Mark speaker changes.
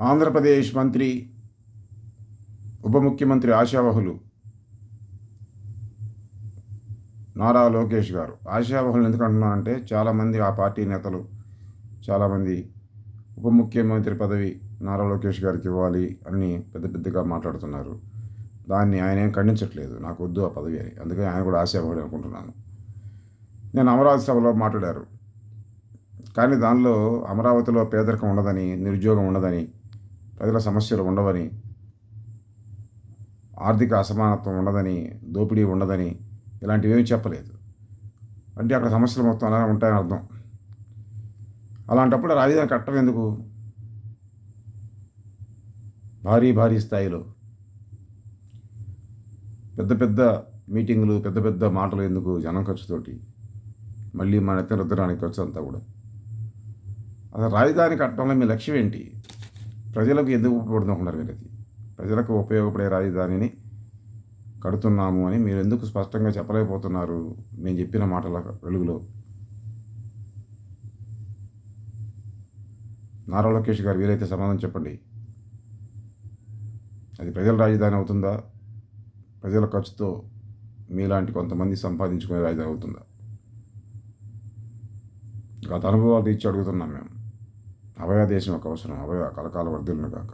Speaker 1: ఆంధ్రప్రదేశ్ మంత్రి, ఉప ముఖ్యమంత్రి ఆశావహులు నారా లోకేష్ గారు. ఆశావహులు ఎందుకు అంటున్నానంటే, చాలామంది ఆ పార్టీ నేతలు, చాలామంది ఉప ముఖ్యమంత్రి పదవి నారా లోకేష్ గారికి ఇవ్వాలి అని పెద్ద పెద్దగా మాట్లాడుతున్నారు. దాన్ని ఆయన ఏం ఖండించట్లేదు, నాకు వద్దు ఆ పదవి అని. అందుకని ఆయన కూడా ఆశావహుడు అనుకుంటున్నాను. నేను అమరావతి సభలో మాట్లాడారు, కానీ దానిలో అమరావతిలో పేదరికం ఉండదని, నిరుద్యోగం ఉండదని, ప్రజల సమస్యలు ఉండవని, ఆర్థిక అసమానత్వం ఉండదని, దోపిడీ ఉండదని, ఇలాంటివి ఏమీ చెప్పలేదు. అంటే అక్కడ సమస్యలు మొత్తం అలానే ఉంటాయని అర్థం. అలాంటప్పుడు రాజధాని కట్టడం ఎందుకు? భారీ భారీ స్థాయిలో పెద్ద పెద్ద మీటింగులు, పెద్ద పెద్ద మాటలు ఎందుకు జనం ఖర్చుతోటి? మళ్ళీ మన ఎత్తిన రుద్దడానికి ఖర్చు అంతా కూడా. అసలు రాజధాని కట్టడంలో మీ లక్ష్యం ఏంటి? ప్రజలకు ఎందుకు ఉపయోగపడుతున్నారు మీరు? అది ప్రజలకు ఉపయోగపడే రాజధానిని కడుతున్నాము అని మీరు ఎందుకు స్పష్టంగా చెప్పలేకపోతున్నారు నేను చెప్పిన మాటల వెలుగులో? నారా లోకేష్ గారు వీలైతే సమాధానం చెప్పండి. అది ప్రజల రాజధాని అవుతుందా? ప్రజల ఖర్చుతో మీలాంటి కొంతమంది సంపాదించుకునే రాజధాని అవుతుందా? గత అనుభవాలు తీర్చి అడుగుతున్నాం మేము. అభయ దేశం ఒక అవసరం, అభయ కలకాల వర్ధిల్లును కాక.